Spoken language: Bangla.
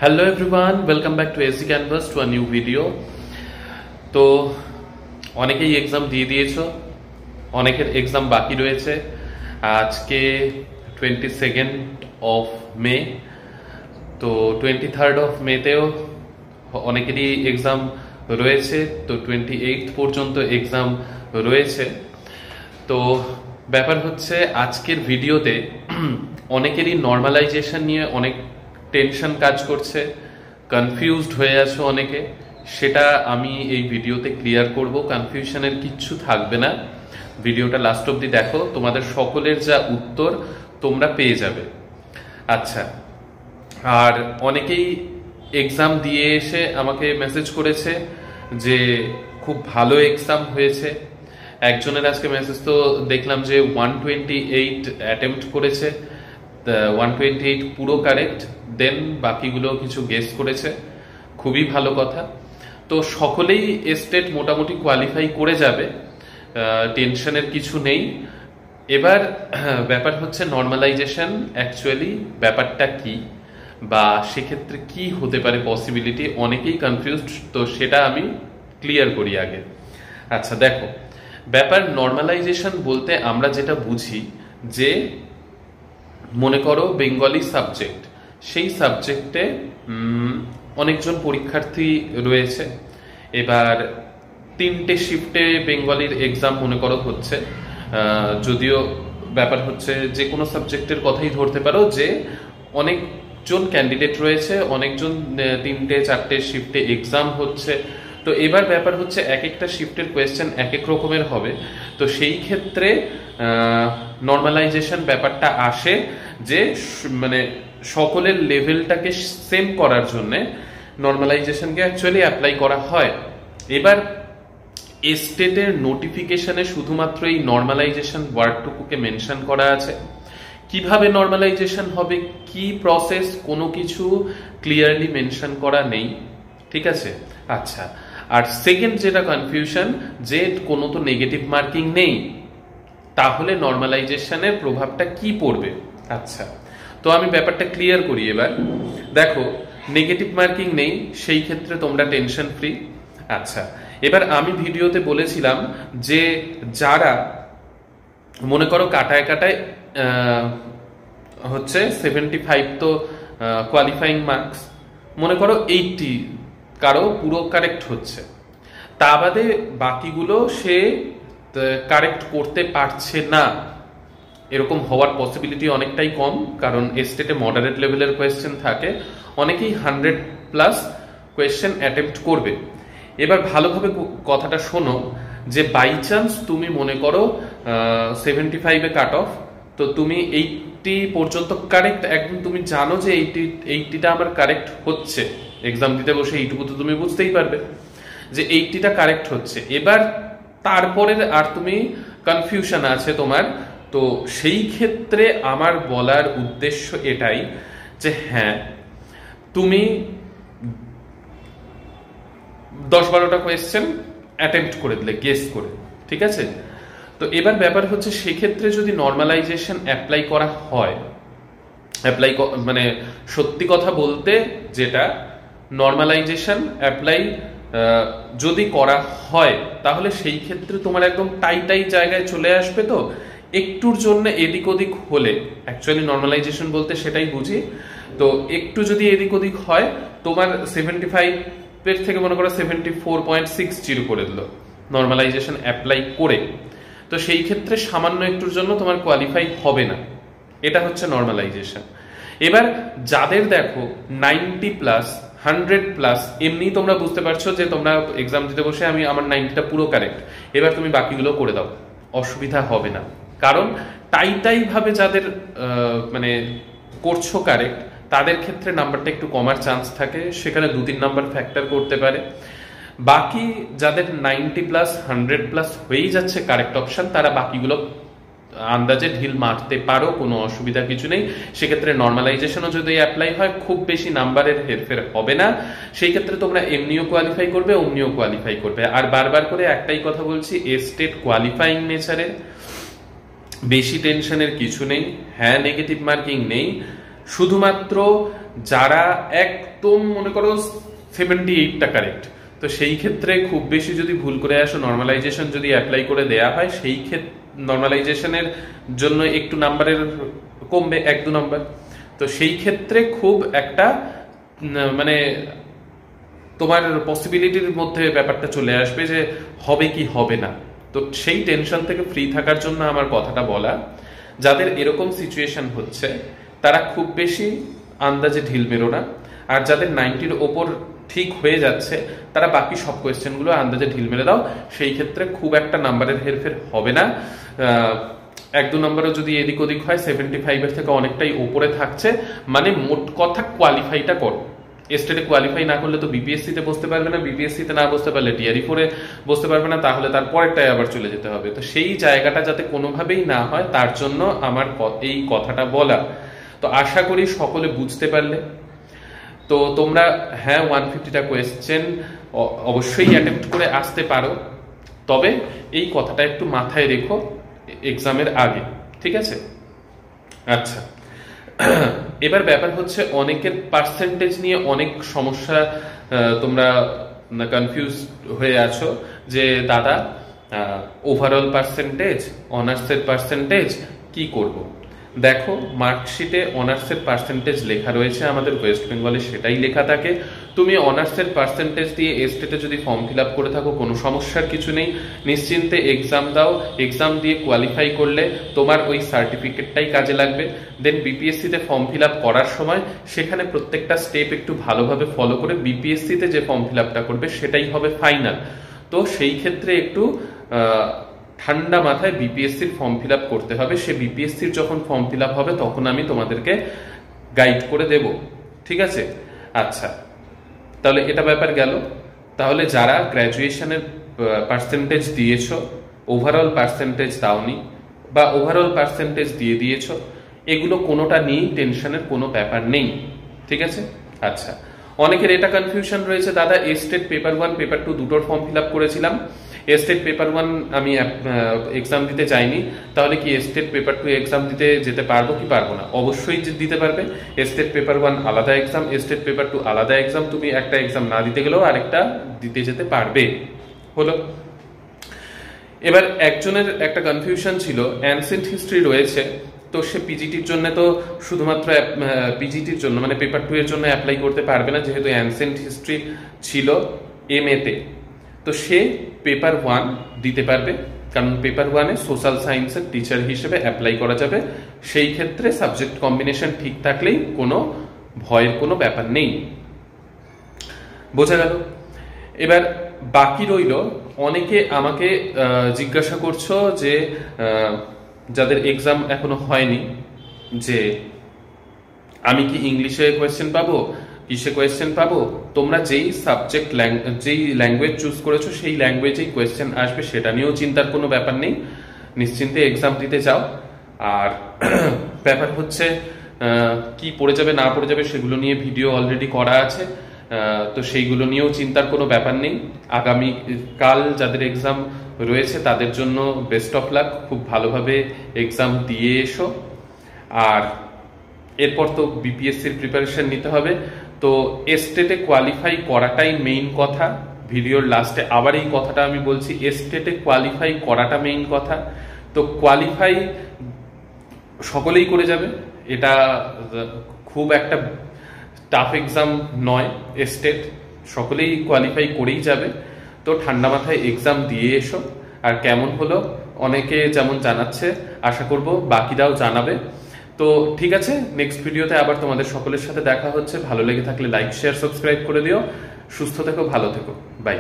Hello everyone, welcome back to SC Canvas to a new video. তো অনেকেই এক্সাম দিয়ে দিয়েছো, অনেকের এক্সাম বাকি রয়েছে। আজকে 22nd of May, তো 23rd of May তেও অনেকেরই এক্সাম রয়েছে, তো 28th পর্যন্ত এক্সাম রয়েছে। তো ব্যাপার হচ্ছে আজকের ভিডিওতে অনেকেরই নর্মালাইজেশন নিয়ে অনেক টেনশন কাজ করছে, কনফিউজড হয়ে আছো অনেকে, সেটা আমি এই ভিডিওতে ক্লিয়ার করব। কনফিউশনের কিচ্ছু থাকবে না, ভিডিওটা লাস্ট অবধি দেখো, তোমাদের সকলের যা উত্তর তোমরা পেয়ে যাবে। আচ্ছা, আর অনেকেই এক্সাম দিয়ে এসে আমাকে মেসেজ করেছে যে খুব ভালো এক্সাম হয়েছে। একজনের আজকে মেসেজ তো দেখলাম যে 128 অ্যাটেম্প্ট করেছে, 128 পুরো কারেক্ট, দেন বাকিগুলো কিছু গেস করেছে, খুবই ভালো কথা। তো সকলেই স্টেট মোটামুটি কোয়ালিফাই করে যাবে, টেনশনের কিছু নেই। এবার ব্যাপার হচ্ছে নর্মালাইজেশন অ্যাকচুয়ালি ব্যাপারটা কি, বা সেক্ষেত্রে কি হতে পারে পসিবিলিটি, অনেকেই কনফিউজড, তো সেটা আমি ক্লিয়ার করি আগে। আচ্ছা দেখো, ব্যাপার নর্মালাইজেশন বলতে আমরা যেটা বুঝি যে মনে করো বেঙ্গলি সাবজেক্ট, সেই সাবজেক্টে অনেকজন পরীক্ষার্থী রয়েছে। এবার 3টে শিফটে বেঙ্গলির এক্সাম মনে করো হচ্ছে, যদিও ব্যাপার হচ্ছে যে কোনো সাবজেক্টের কথাই ধরতে পারো যে অনেকজন ক্যান্ডিডেট রয়েছে, অনেকজন 3টে 4টে শিফটে এক্সাম হচ্ছে। তো এবার ব্যাপার হচ্ছে এক একটা শিফটের কোয়েশ্চেন এক এক রকমের হবে। তো সেই ক্ষেত্রে নর্মালাইজেশন ব্যাপারটা আসে যে মানে সকলের লেভেলটাকে সেম করার জন্য নর্মালাইজেশনকে অ্যাকচুয়ালি অ্যাপ্লাই করা হয়। এবার স্টেটের নোটিফিকেশনে শুধুমাত্র এই নর্মালাইজেশন ওয়ার্ডটুকুকে মেনশন করা আছে। কিভাবে নর্মালাইজেশন হবে, কি প্রসেস, কোনো কিছু ক্লিয়ারলি মেনশন করা নেই, ঠিক আছে। আচ্ছা, আর সেকেন্ড যেটা কনফিউশন, যে কোনো তো নেগেটিভ মার্কিং নেই, তাহলে নর্মালাইজেশনের প্রভাবটা কি পড়বে। আচ্ছা, তো আমি ব্যাপারটা ক্লিয়ার করি। এবার দেখো, নেগেটিভ মার্কিং নেই, সেই ক্ষেত্রে তোমরা টেনশন ফ্রি। আচ্ছা, এবার আমি ভিডিওতে বলেছিলাম যে যারা মনে করো কাটায় কাটায় হচ্ছে 75 তো কোয়ালিফাইং মার্কস, মনে করো 80 কারো পুরো কারেক্ট হচ্ছে, তা বাদে বাকিগুলো সে কারেক্ট করতে পারছে না, এরকম হওয়ার পসিবিলিটি অনেকটাই কম, কারণ স্টেটে মডারেট লেভেলের কোয়েশ্চেন থাকে, অনেকেই 100+ কোয়েশ্চেন অ্যাটেম্প্ট করবে। এবার ভালোভাবে কথাটা শোনো, যে বাই চান্স তুমি মনে করো 75-এ কাট অফ, তো তুমি 80 পর্যন্ত কারেক্ট, একদম তুমি জানো যে 80টা আমার কারেক্ট হচ্ছে, এক্সাম দিতে বসে এইটুকু তো তুমি বুঝতেই পারবে যে 80টা কারেক্ট হচ্ছে। এবার তারপরে আর তুমি কনফিউশন আছে তোমার, তো সেই ক্ষেত্রে আমার বলার উদ্দেশ্য এটাই যে হ্যাঁ, তুমি 10-12টা কোয়েশ্চেন অ্যাটেম্প্ট করে দিলে গেস করে, ঠিক আছে। তো এবার ব্যাপার হচ্ছে সেক্ষেত্রে যদি নর্মালাইজেশন অ্যাপ্লাই করা হয়, মানে সত্যি কথা বলতে যেটা, নর্মালাইজেশন অ্যাপ্লাই যদি করা হয়, তাহলে সেই ক্ষেত্রে তোমার একদম টাই জায়গায় চলে আসবে। তো একটুর জন্য এদিক ওদিক হলে, অ্যাকচুয়ালি নর্মালাইজেশন বলতে সেটাই বুঝি, তো একটু যদি এদিক ওদিক হয়, তোমার 75-এর থেকে মনে করো 74.60 করে দিল নর্মালাইজেশন অ্যাপ্লাই করে, তো সেই ক্ষেত্রে সামান্য একটুর জন্য তোমার কোয়ালিফাই হবে না, এটা হচ্ছে নর্মালাইজেশন। এবার যাদের দেখো 90+, 100+, এমনি তোমরা বুঝতে পারছো যে তোমরা এক্সাম দিতে বসে আমার 90টা পুরো কারেক্ট, এবার তুমি বাকিগুলো করে দাও, অসুবিধা হবে না। কারণ টাই ভাবে যাদের মানে করছো কারেক্ট, তাদের ক্ষেত্রে নাম্বারটা একটু কমার চান্স থাকে, সেখানে 2-3 নাম্বার ফ্যাক্টর করতে পারে। বাকি যাদের 90+, 100+ হয়েই যাচ্ছে কারেক্ট অপশন, তারা বাকিগুলো আন্দাজে ঢিল মারতে পারো, কোনো অসুবিধা কিছু নেই। সেক্ষেত্রে নর্মালাইজেশনও যদি অ্যাপ্লাই হয়, খুব বেশি নাম্বারের হেরফের হবে না, সেই ক্ষেত্রে তোমরা এমনিও কোয়ালিফাই করবে, অমনিও কোয়ালিফাই করবে। আর বারবার করে একটাই কথা বলছি, স্টেট কোয়ালিফাইং নেচারের, বেশি টেনশনের কিছু নেই। হ্যাঁ, নেগেটিভ মার্কিং নেই, শুধুমাত্র যারা একদম মনে করো 78টা কারেক্ট, তো সেই ক্ষেত্রে খুব বেশি যদি ভুল করে আসো, নর্মালাইজেশন যদি অ্যাপ্লাই করে দেয়া হয়, সেই ক্ষেত্রে নর্মালাইজেশনের জন্য একটু নাম্বারের কমবে 1-2 নাম্বার। তো সেই ক্ষেত্রে খুব একটা মানে তোমার পসিবিলিটির মধ্যে ব্যাপারটা চলে আসবে যে হবে কি হবে না। তো সেই টেনশন থেকে ফ্রি থাকার জন্য আমার কথাটা বলা। যাদের এরকম সিচুয়েশন হচ্ছে তারা খুব বেশি আন্দাজে ঢিল মেরো না, আর যাদের 90-র ওপর ঠিক হয়ে যাচ্ছে তারা বাকি সব কোয়েশ্চেনগুলো আন্দাজে ঢিল মেরে দাও, সেই ক্ষেত্রে খুব একটা নাম্বারের হেরফের হবে না। 1-2 নম্বরও যদি এদিক ওদিক হয় 75-এর থেকে অনেকটাই ওপরে থাকছে, মানে মোট কথা কোয়ালিফাইটা করো। স্টেটে কোয়ালিফাই না করলে তো বিপিএসসি তে বসতে পারবে না, বিপিএসসি তে না বসতে পারলে টিআরই 4-এ বসতে পারবে না, তাহলে তার পরেরটায় আবার চলে যেতে হবে। তো সেই জায়গাটা যাতে কোনোভাবেই না হয় তার জন্য আমার এই কথাটা বলা। তো আশা করি সকলে বুঝতে পারলে। তো তোমরা হ্যাঁ 150টা কোয়েশ্চেন অবশ্যই অ্যাটেম্প্ট করে আসতে পারো, তবে এই কথাটা একটু মাথায় রেখো এক্সামের আগে, ঠিক আছে? আচ্ছা, এবার ব্যাপার হচ্ছে অনেকের পার্সেন্টেজ নিয়ে অনেক সমস্যা, তোমরা কনফিউজ হয়ে আছো যে দাদা ওভারঅল পার্সেন্টেজ, অনার্সের পার্সেন্টেজ কি করব। দেখো মার্কশিটে অনার্সের পার্সেন্টেজ লেখা রয়েছে, আমাদের ওয়েস্ট বেঙ্গলে সেটাই লেখা থাকে। তুমি অনার্সের পার্সেন্টেজ দিয়ে স্টেটে যদি ফর্ম ফিল আপ করে থাকো কোনো সমস্যার কিছু নেই, নিশ্চিন্তে এক্সাম দাও। এক্সাম দিয়ে কোয়ালিফাই করলে তোমার ওই সার্টিফিকেটটাই কাজে লাগবে। দেন বিপিএসসিতে ফর্ম ফিল আপ করার সময় সেখানে প্রত্যেকটা স্টেপ একটু ভালোভাবে ফলো করে বিপিএসসিতে যে ফর্ম ফিল আপটা করবে সেটাই হবে ফাইনাল। তো সেই ক্ষেত্রে একটু ঠান্ডা মাথায় বিপিএসসির ফর্ম ফিল আপ করতে হবে। সে বিপিএসসির যখন ফর্ম ফিল আপ হবে তখন আমি তোমাদেরকে গাইড করে দেব, ঠিক আছে? আচ্ছা, তাহলে এটা ব্যাপার গেল। তাহলে যারা গ্র্যাজুয়েশনের পার্সেন্টেজ দিয়েছো, ওভারঅল পার্সেন্টেজ দাওনি বা ওভারঅল পার্সেন্টেজ দিয়ে দিয়েছো, এগুলো কোনোটা নিয়েই টেনশনের কোনো ব্যাপার নেই, ঠিক আছে? আচ্ছা, অনেকের এটা কনফিউশন রয়েছে, দাদা স্টেট পেপার 1 পেপার 2 দুটোর ফর্ম ফিল আপ করেছিলাম, স্টেট পেপার 1 আমি এক্সাম দিতে চাইনি, তাহলে কি স্টেট পেপার 2 এক্সাম দিতে যেতে পারবো কি পারবো না? অবশ্যই দিতে পারবে। স্টেট পেপার 1 আলাদা এক্সাম, স্টেট পেপার 2 আলাদা এক্সাম। তুমি একটা এক্সাম না দিতে গেলেও আরেকটা দিতে যেতে পারবে। হলো। এবার একজনের একটা কনফিউশন ছিল, অ্যানসেন্ট হিস্ট্রি রয়েছে, তো সে পিজিটির জন্য তো শুধুমাত্র পিজিটির জন্য মানে পেপার 2 এর জন্য অ্যাপ্লাই করতে পারবে না, যেহেতু অ্যানসেন্ট হিস্ট্রি ছিল এমএ তে। তো সে পেপার 1 দিতে পারবে, কারণ পেপার 1-এ সোশ্যাল সায়েন্সের টিচার হিসেবে অ্যাপ্লাই করা যাবে। সেই ক্ষেত্রে সাবজেক্ট কম্বিনেশন ঠিক থাকলেই কোনো ভয়ের কোনো ব্যাপার নেই। বোঝা গেল? এবার বাকি রইল, অনেকে আমাকে জিজ্ঞাসা করছো যে যাদের এক্সাম এখনো হয়নি, যে আমি কি ইংলিশে কোয়েশ্চেন পাবো, কিসে কোয়েশ্চেন পাবো? তোমরা যেই সাবজেক্ট যেই ল্যাঙ্গুয়েজ চুজ করেছো সেই ল্যাঙ্গুয়েজেই কোয়েশ্চেন আসবে, সেটা নিয়েও চিন্তার কোনো ব্যাপার নেই। নিশ্চিন্তে এক্সাম দিতে যাও। আর ব্যাপার হচ্ছে কি পড়ে যাবে না পড়ে যাবে সেগুলো নিয়ে ভিডিও অলরেডি করা আছে, তো সেইগুলো নিয়েও চিন্তার কোনো ব্যাপার নেই। আগামী কাল যাদের এক্সাম রয়েছে তাদের জন্য বেস্ট অফ লাক, খুব ভালোভাবে এক্সাম দিয়ে এসো। আর এরপর তো বিপিএসসির প্রিপারেশন নিতে হবে। তো স্টেটে কোয়ালিফাই করাটাই মেইন কথা। ভিডিওর লাস্টে আবার এই কথাটা আমি বলছি, স্টেটে কোয়ালিফাই করাটা মেইন কথা। তো কোয়ালিফাই সকলেই করে যাবে, এটা খুব একটা টাফ এক্সাম নয়। স্টেট সকলেই কোয়ালিফাই করেই যাবে। তো ঠান্ডা মাথায় এক্সাম দিয়ে এসো। আর কেমন হলো অনেকে যেমন জানাচ্ছে, আশা করব বাকিরাও জানাবে। তো ঠিক আছে, নেক্সট ভিডিওতে আবার তোমাদের সকলের সাথে দেখা হচ্ছে। ভালো লেগে থাকলে লাইক, শেয়ার, সাবস্ক্রাইব করে দিও। সুস্থ থেকো, ভালো থেকো, বাই।